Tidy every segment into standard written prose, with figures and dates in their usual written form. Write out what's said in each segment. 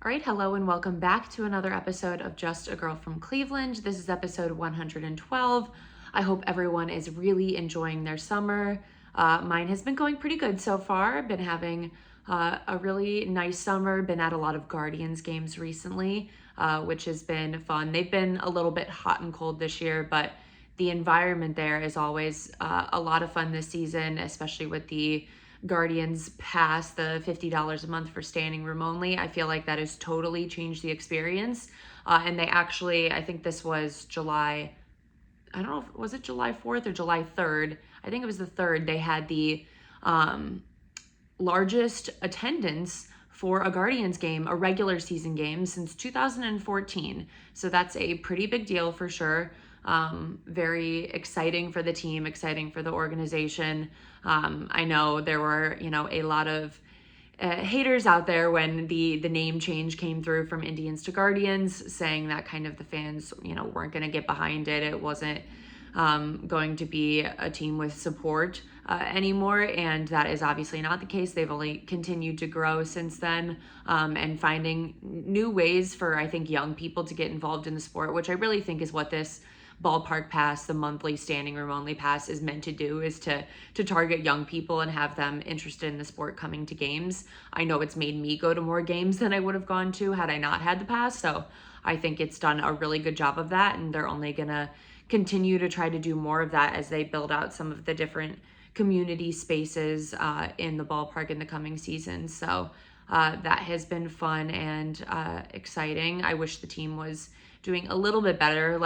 All right, hello and welcome back to another episode of Just a Girl from Cleveland. This is episode 112. I hope everyone is really enjoying their summer. Mine has been going pretty good so far. Been having a really nice summer. Been at a lot of Guardians games recently, which has been fun. They've been a little bit hot and cold this year, but the environment there is always a lot of fun this season, especially with the Guardians pass, the $50 a month for standing room only. I feel like that has totally changed the experience. And they actually, I think this was July, I don't know, was it July 4th or July 3rd? I think it was the 3rd. They had the largest attendance for a Guardians game, a regular season game, since 2014. So that's a pretty big deal for sure. Very exciting for the team, exciting for the organization. I know there were, a lot of haters out there when the name change came through from Indians to Guardians, saying that kind of the fans, weren't going to get behind it. It wasn't going to be a team with support anymore, and that is obviously not the case. They've only continued to grow since then, and finding new ways for, I think, young people to get involved in the sport, which I really think is what this ballpark pass, the monthly standing room only pass, is meant to do, is to target young people and have them interested in the sport coming to games. I know it's made me go to more games than I would have gone to had I not had the pass, so I think it's done a really good job of that, and they're only gonna continue to try to do more of that as they build out some of the different community spaces in the ballpark in the coming season. So that has been fun and exciting. I wish the team was doing a little bit better.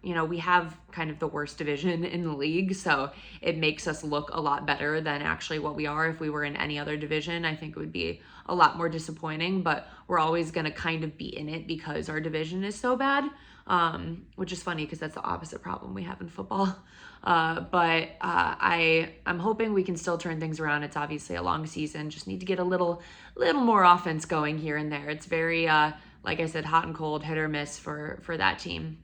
We have kind of the worst division in the league, so it makes us look a lot better than actually what we are. If we were in any other division, I think it would be a lot more disappointing, but we're always going to kind of be in it because our division is so bad, which is funny because that's the opposite problem we have in football. I'm hoping we can still turn things around. It's obviously a long season, just need to get a little more offense going here and there. It's very, like I said, hot and cold, hit or miss for that team,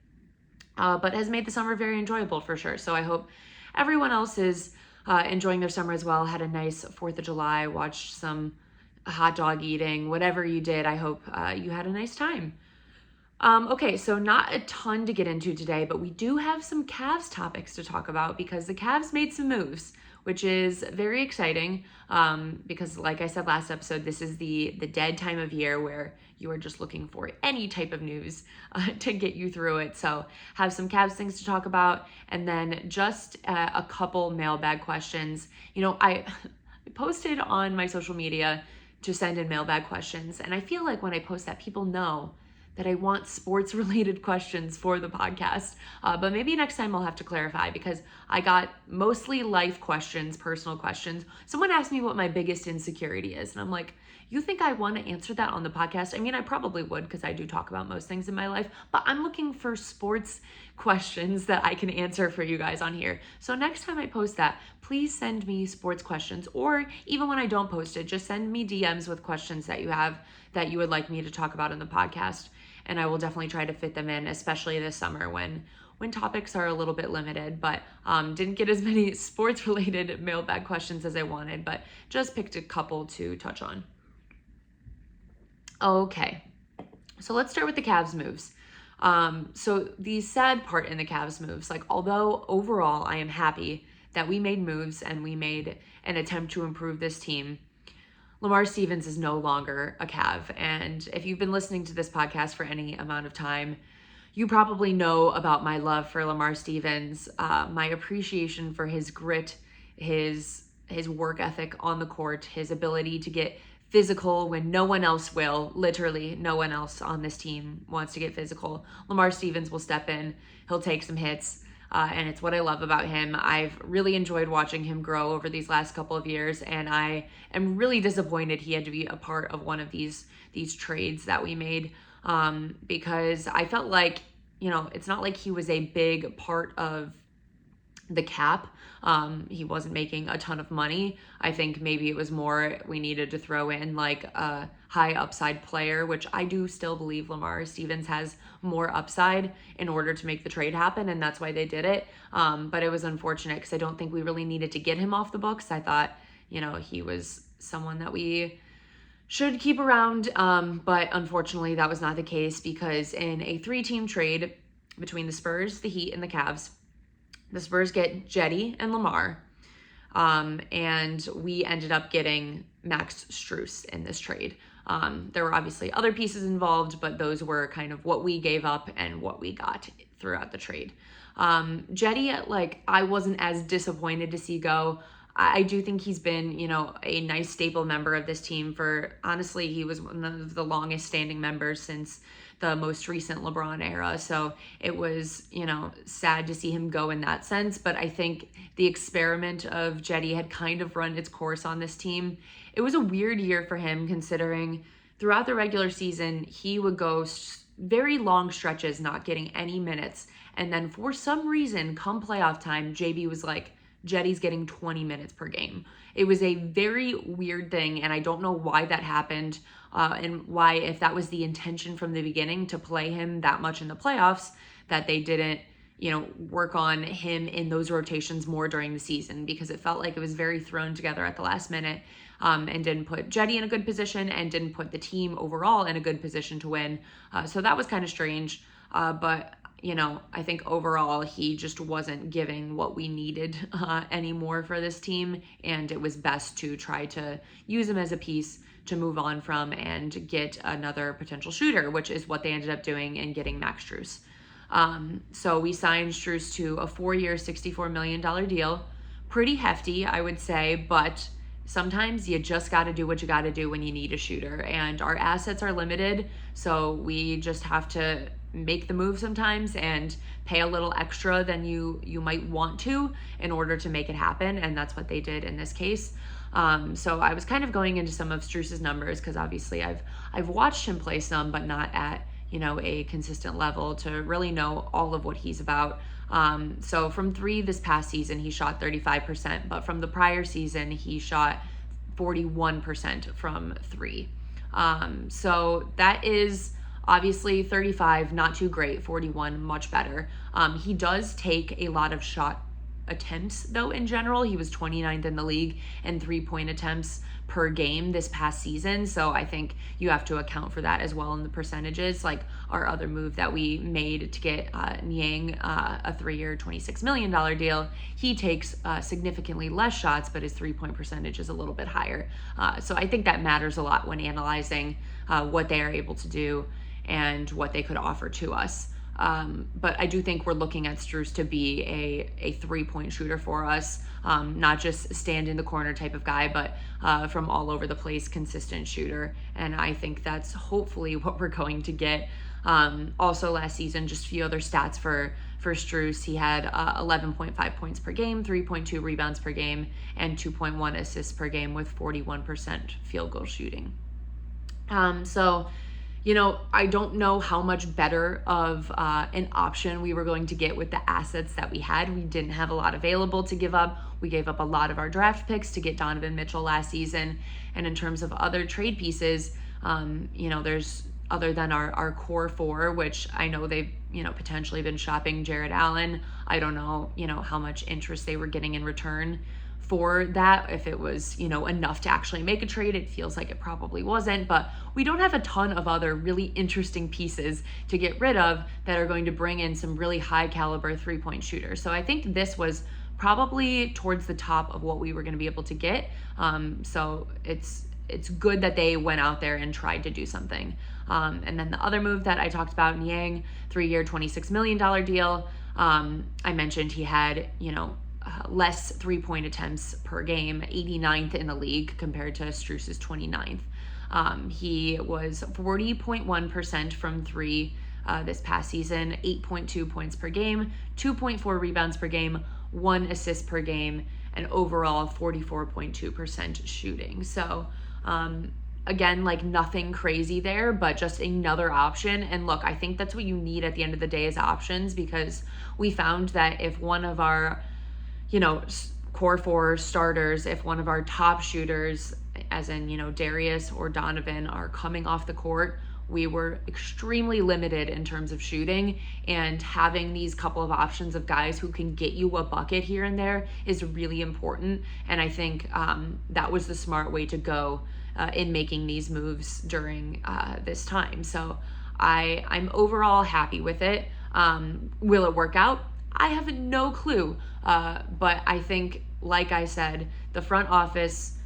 but has made the summer very enjoyable for sure. So I hope everyone else is enjoying their summer as well. Had a nice 4th of July, watched some hot dog eating, whatever you did. I hope you had a nice time. Okay, so not a ton to get into today, but we do have some Cavs topics to talk about because the Cavs made some moves, which is very exciting, because like I said last episode, this is the dead time of year where you are just looking for any type of news to get you through it. So have some Cavs things to talk about, and then just a couple mailbag questions. I posted on my social media to send in mailbag questions, and I feel like when I post that, people know that I want sports related questions for the podcast. But maybe next time I'll have to clarify, because I got mostly life questions, personal questions. Someone asked me what my biggest insecurity is, and I'm like, you think I want to answer that on the podcast? I mean, I probably would, because I do talk about most things in my life, but I'm looking for sports questions that I can answer for you guys on here. So next time I post that, please send me sports questions, or even when I don't post it, just send me DMs with questions that you have that you would like me to talk about in the podcast. And I will definitely try to fit them in, especially this summer when topics are a little bit limited. But didn't get as many sports related mailbag questions as I wanted, but just picked a couple to touch on. Okay, so let's start with the Cavs moves. So the sad part in the Cavs moves, although overall I am happy that we made moves and we made an attempt to improve this team, Lamar Stevens is no longer a Cav. And if you've been listening to this podcast for any amount of time, you probably know about my love for Lamar Stevens, my appreciation for his grit, his work ethic on the court, his ability to get physical when no one else will. Literally no one else on this team wants to get physical. Lamar Stevens will step in, he'll take some hits, and it's what I love about him. I've really enjoyed watching him grow over these last couple of years, and I am really disappointed he had to be a part of one of these trades that we made, because I felt like, it's not like he was a big part of the cap. He wasn't making a ton of money. I think maybe it was more we needed to throw in like a high upside player, which I do still believe Lamar Stevens has more upside in order to make the trade happen, and that's why they did it. But it was unfortunate because I don't think we really needed to get him off the books. I thought, he was someone that we should keep around, but unfortunately that was not the case because in a 3-team trade between the Spurs, the Heat, and the Cavs, the Spurs get Jetty and Lamar, and we ended up getting Max Strus in this trade. There were obviously other pieces involved, but those were kind of what we gave up and what we got throughout the trade. Jetty, like, I wasn't as disappointed to see go. I do think he's been, a nice staple member of this team for, honestly, he was one of the longest standing members since the most recent LeBron era. So it was, sad to see him go in that sense. But I think the experiment of Jetty had kind of run its course on this team. It was a weird year for him considering throughout the regular season, he would go very long stretches not getting any minutes. And then for some reason, come playoff time, JB was like, Jetty's getting 20 minutes per game. It was a very weird thing, and I don't know why that happened, and why, if that was the intention from the beginning to play him that much in the playoffs, that they didn't, work on him in those rotations more during the season, because it felt like it was very thrown together at the last minute, and didn't put Jetty in a good position and didn't put the team overall in a good position to win. So that was kind of strange, but I think overall he just wasn't giving what we needed anymore for this team, and it was best to try to use him as a piece to move on from and get another potential shooter, which is what they ended up doing and getting Max Strus. So we signed Strus to a 4-year, $64 million deal. Pretty hefty, I would say, but sometimes you just got to do what you got to do when you need a shooter, and our assets are limited, so we just have to make the move sometimes and pay a little extra than you might want to in order to make it happen, and that's what they did in this case. So I was kind of going into some of Strus's numbers because obviously I've watched him play some, but not at a consistent level to really know all of what he's about. So from 3 this past season, he shot 35%, but from the prior season, he shot 41% from 3. So that is obviously 35, not too great. 41, much better. He does take a lot of shot attempts, though, in general. He was 29th in the league in 3-point attempts per game this past season. So I think you have to account for that as well in the percentages. Like our other move that we made to get Niang a 3-year, $26 million deal, he takes significantly less shots, but his 3-point percentage is a little bit higher. So I think that matters a lot when analyzing what they are able to do and what they could offer to us. But I do think we're looking at Strus to be a 3-point shooter for us, not just stand in the corner type of guy, but from all over the place, consistent shooter. And I think that's hopefully what we're going to get. Also last season, just a few other stats for Strus. He had 11.5 points per game, 3.2 rebounds per game, and 2.1 assists per game with 41% field goal shooting. I don't know how much better of an option we were going to get with the assets that we had. We didn't have a lot available to give up. We gave up a lot of our draft picks to get Donovan Mitchell last season. And in terms of other trade pieces, there's other than our core 4, which I know they've, potentially been shopping Jared Allen. I don't know, how much interest they were getting in return for that, if it was, enough to actually make a trade. It feels like it probably wasn't, but we don't have a ton of other really interesting pieces to get rid of that are going to bring in some really high caliber 3-point shooters. So I think this was probably towards the top of what we were going to be able to get. So it's good that they went out there and tried to do something. And then the other move that I talked about, Niang, 3-year, $26 million deal. I mentioned he had, less 3-point attempts per game, 89th in the league compared to Strus's 29th. He was 40.1% from 3 this past season, 8.2 points per game, 2.4 rebounds per game, 1 assist per game, and overall 44.2% shooting. So again, like nothing crazy there, but just another option. And look, I think that's what you need at the end of the day is options, because we found that if one of our core 4 starters, if one of our top shooters, as in, Darius or Donovan, are coming off the court, we were extremely limited in terms of shooting, and having these couple of options of guys who can get you a bucket here and there is really important. And I think that was the smart way to go in making these moves during this time. So I'm overall happy with it. Will it work out? I have no clue. But I think, like I said, the front office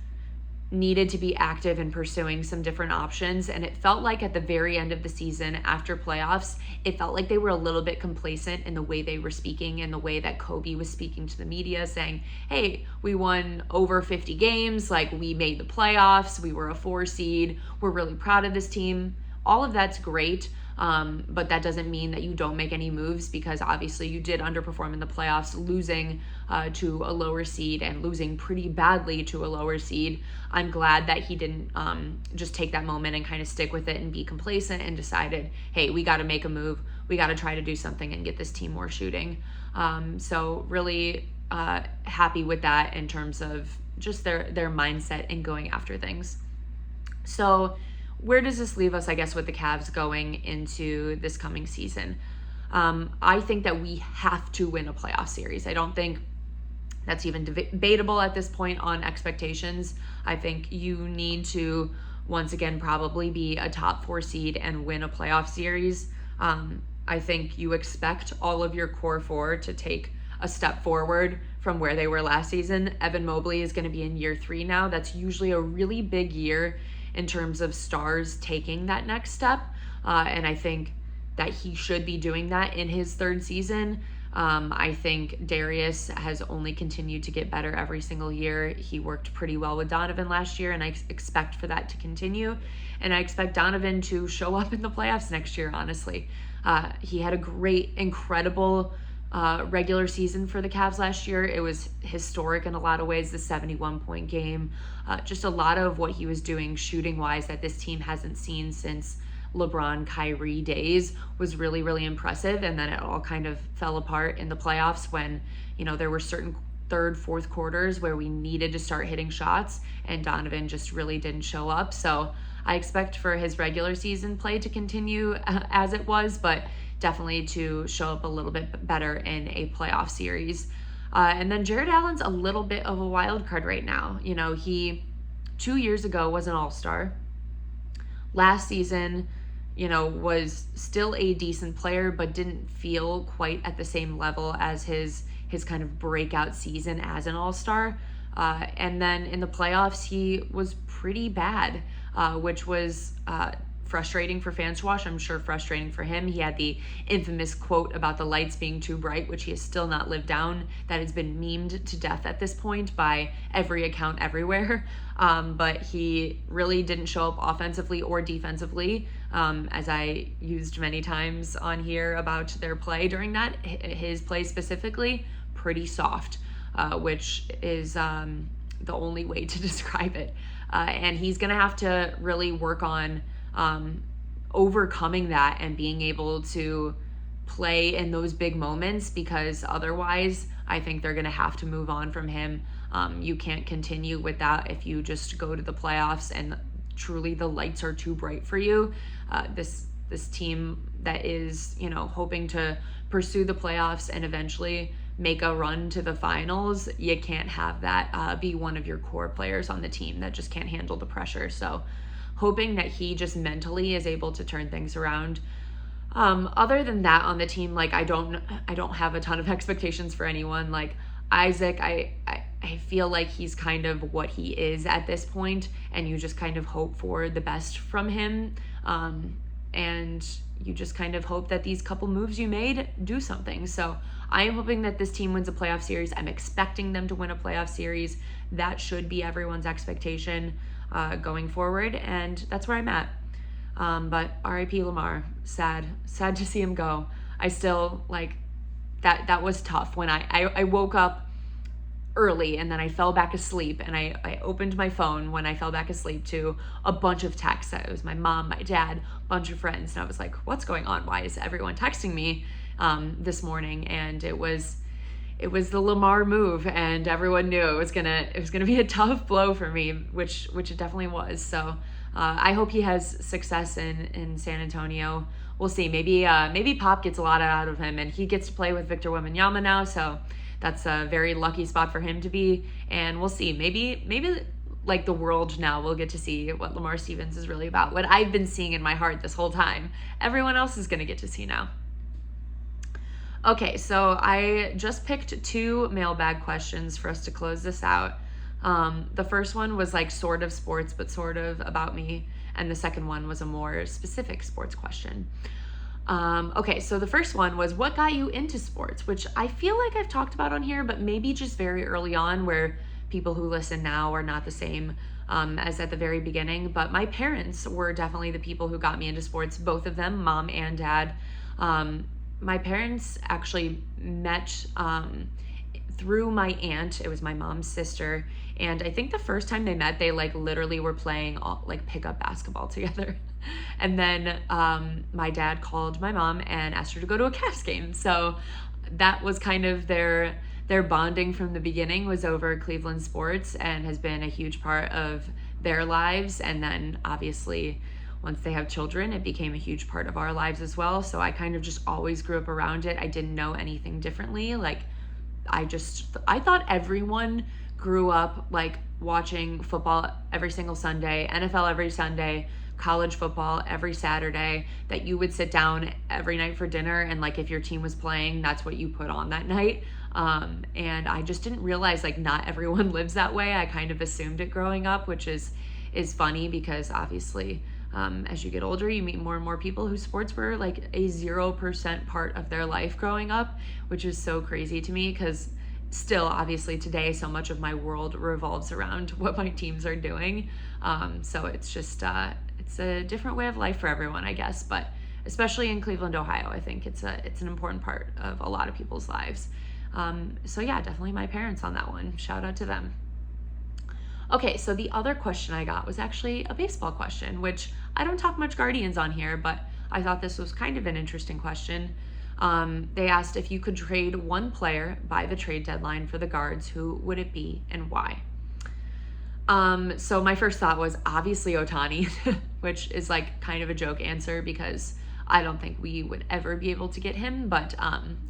needed to be active in pursuing some different options. And it felt like at the very end of the season, after playoffs, it felt like they were a little bit complacent in the way they were speaking and the way that Kobe was speaking to the media, saying, hey, we won over 50 games, like we made the playoffs, we were a 4 seed, we're really proud of this team. All of that's great. But that doesn't mean that you don't make any moves, because obviously you did underperform in the playoffs, losing to a lower seed and losing pretty badly to a lower seed. I'm glad that he didn't just take that moment and kind of stick with it and be complacent and decided, hey, we got to make a move. We got to try to do something and get this team more shooting. So really happy with that in terms of just their mindset in going after things. So where does this leave us, I guess, with the Cavs going into this coming season? I think that we have to win a playoff series. I don't think that's even debatable at this point on expectations. I think you need to, once again, probably be a top 4 seed and win a playoff series. I think you expect all of your core 4 to take a step forward from where they were last season. Evan Mobley is going to be in year 3 now. That's usually a really big year in terms of stars taking that next step. And I think that he should be doing that in his 3rd season. I think Darius has only continued to get better every single year. He worked pretty well with Donovan last year, and I expect for that to continue. And I expect Donovan to show up in the playoffs next year, honestly. He had a great, incredible regular season for the Cavs last year. It was historic in a lot of ways, the 71-point game. Just a lot of what he was doing shooting-wise that this team hasn't seen since LeBron, Kyrie days was really, really impressive. And then it all kind of fell apart in the playoffs when, there were certain 3rd, 4th quarters where we needed to start hitting shots and Donovan just really didn't show up. So I expect for his regular season play to continue as it was, but definitely to show up a little bit better in a playoff series. And then Jared Allen's a little bit of a wild card right now. He 2 years ago was an all-star. Last season, was still a decent player, but didn't feel quite at the same level as his kind of breakout season as an all-star. And then in the playoffs, he was pretty bad, which was frustrating for fans to watch. I'm sure frustrating for him. He had the infamous quote about the lights being too bright, which he has still not lived down. That has been memed to death at this point by every account everywhere. But he really didn't show up offensively or defensively, as I used many times on here about their play during that. His play specifically, pretty soft, which is the only way to describe it. And he's going to have to really work on overcoming that and being able to play in those big moments, because otherwise I think they're going to have to move on from him. You can't continue with that if you just go to the playoffs and truly the lights are too bright for you. This team that is, hoping to pursue the playoffs and eventually make a run to the finals, you can't have that be one of your core players on the team that just can't handle the pressure. So hoping that he just mentally is able to turn things around. Other than that on the team, like I don't have a ton of expectations for anyone. Like Isaac, I feel like he's kind of what he is at this point, and you just kind of hope for the best from him. And you just kind of hope that these couple moves you made do something. So I am hoping that this team wins a playoff series. I'm expecting them to win a playoff series. That should be everyone's expectation going forward, and that's where I'm at. But R.I.P. Lamar, sad to see him go. I still that was tough when I woke up early and then I fell back asleep, and I opened my phone when I fell back asleep to a bunch of texts. It was my mom, my dad, a bunch of friends, and I was like, what's going on? Why is everyone texting me this morning? And it was the Lamar move, and everyone knew it was gonna be a tough blow for me, which it definitely was. So I hope he has success in San Antonio. We'll see. Maybe Pop gets a lot out of him, and he gets to play with Victor Wembanyama now. So that's a very lucky spot for him to be. And we'll see. Maybe like the world now will get to see what Lamar Stevens is really about, what I've been seeing in my heart this whole time. Everyone else is going to get to see now. Okay, so I just picked 2 mailbag questions for us to close this out. The first one was like sort of sports, but sort of about me. And the second one was a more specific sports question. Okay, so the first one was, what got you into sports? Which I feel like I've talked about on here, but maybe just very early on, where people who listen now are not the same as at the very beginning. But my parents were definitely the people who got me into sports, both of them, mom and dad. My parents actually met through my aunt. It was my mom's sister. And I think the first time they met, they like literally were playing like pickup basketball together. And then my dad called my mom and asked her to go to a Cavs game. So that was kind of their bonding from the beginning, was over Cleveland sports, and has been a huge part of their lives. And then obviously once they have children, it became a huge part of our lives as well. So I kind of just always grew up around it. I didn't know anything differently. Like I thought everyone grew up like watching football every single Sunday, NFL every Sunday, college football every Saturday, that you would sit down every night for dinner, and like if your team was playing, that's what you put on that night. And I just didn't realize like not everyone lives that way. I kind of assumed it growing up, which is funny because obviously as you get older, you meet more and more people whose sports were like a 0% part of their life growing up, which is so crazy to me because still, obviously today, so much of my world revolves around what my teams are doing. So it's just, it's a different way of life for everyone, I guess. But especially in Cleveland, Ohio, I think it's an important part of a lot of people's lives. So yeah, definitely my parents on that one. Shout out to them. Okay, so the other question I got was actually a baseball question, which I don't talk much Guardians on here, but I thought this was kind of an interesting question. They asked, if you could trade one player by the trade deadline for the Guards, who would it be and why? So my first thought was obviously Ohtani, which is like kind of a joke answer because I don't think we would ever be able to get him. But,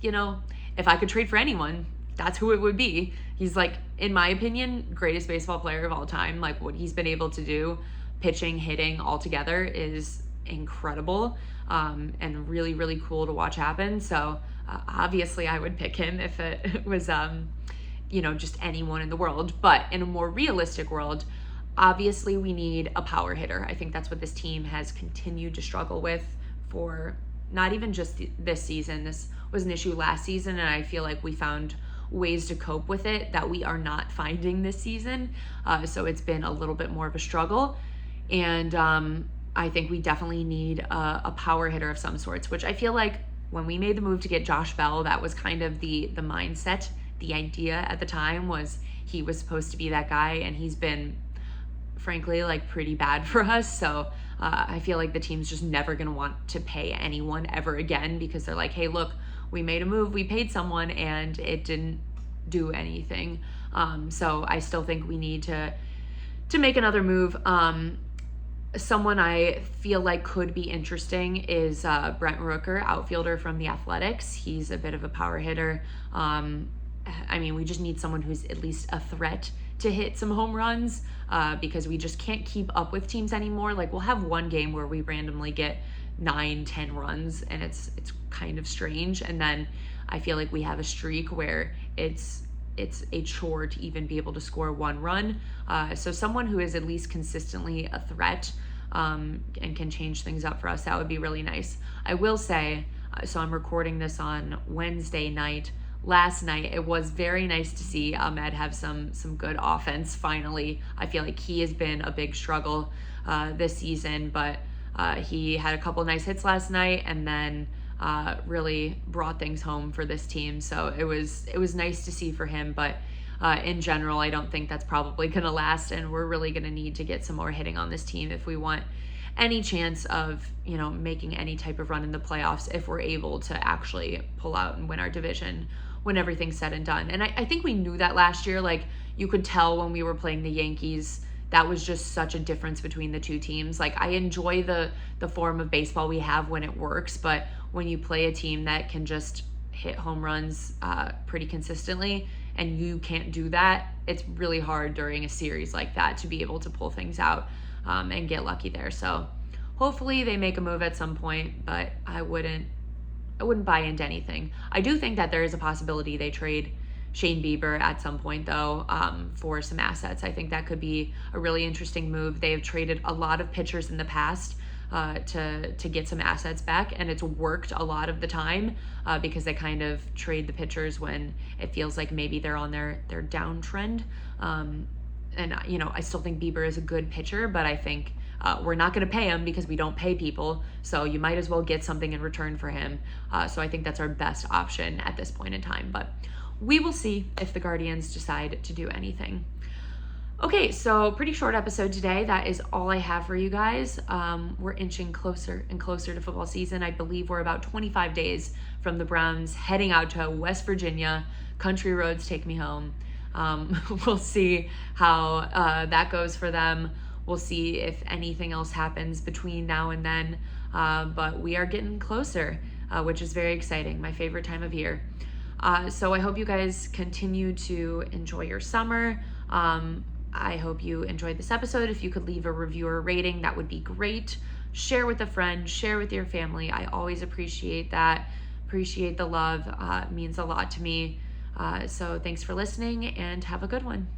you know, if I could trade for anyone, that's who it would be. He's like, in my opinion, greatest baseball player of all time. Like what he's been able to do, pitching, hitting all together, is incredible, and really, really cool to watch happen. So obviously I would pick him if it was, you know, just anyone in the world. But in a more realistic world, obviously we need a power hitter. I think that's what this team has continued to struggle with for not even just this season. This was an issue last season, and I feel like we found ways to cope with it that we are not finding this season. So it's been a little bit more of a struggle. And I think we definitely need a power hitter of some sorts, which I feel like when we made the move to get Josh Bell, that was kind of the mindset. The idea at the time was he was supposed to be that guy, and he's been, frankly, like pretty bad for us. So I feel like the team's just never going to want to pay anyone ever again because they're like, hey, look, we made a move, we paid someone, and it didn't do anything. So I still think we need to make another move. Someone I feel like could be interesting is Brent Rooker, outfielder from the Athletics. He's a bit of a power hitter. I mean, we just need someone who's at least a threat to hit some home runs because we just can't keep up with teams anymore. Like we'll have one game where we randomly get 9-10 runs, and it's kind of strange. And then I feel like we have a streak where it's a chore to even be able to score one run. So someone who is at least consistently a threat and can change things up for us, that would be really nice. I will say, so I'm recording this on Wednesday night. Last night, it was very nice to see Ahmed have some good offense finally. I feel like he has been a big struggle this season, but he had a couple nice hits last night, and then really brought things home for this team. So it was nice to see for him, but in general, I don't think that's probably going to last, and we're really going to need to get some more hitting on this team if we want any chance of, you know, making any type of run in the playoffs, if we're able to actually pull out and win our division when everything's said and done. And I think we knew that last year. Like you could tell when we were playing the Yankees, that was just such a difference between the two teams. Like I enjoy the form of baseball we have when it works, but when you play a team that can just hit home runs pretty consistently, and you can't do that, it's really hard during a series like that to be able to pull things out and get lucky there. So hopefully they make a move at some point, but I wouldn't buy into anything. I do think that there is a possibility they trade Shane Bieber at some point, though, for some assets. I think that could be a really interesting move. They have traded a lot of pitchers in the past to get some assets back, and it's worked a lot of the time because they kind of trade the pitchers when it feels like maybe they're on their downtrend. And I still think Bieber is a good pitcher, but I think we're not going to pay him because we don't pay people, so you might as well get something in return for him. So I think that's our best option at this point in time, but we will see if the Guardians decide to do anything. Okay, so pretty short episode today. That is all I have for you guys. We're inching closer and closer to football season. I believe we're about 25 days from the Browns heading out to West Virginia. Country roads take me home. We'll see how that goes for them. We'll see if anything else happens between now and then. But we are getting closer, which is very exciting. My favorite time of year. So I hope you guys continue to enjoy your summer. I hope you enjoyed this episode. If you could leave a review or rating, that would be great. Share with a friend, share with your family. I always appreciate that. Appreciate the love. It means a lot to me. So thanks for listening and have a good one.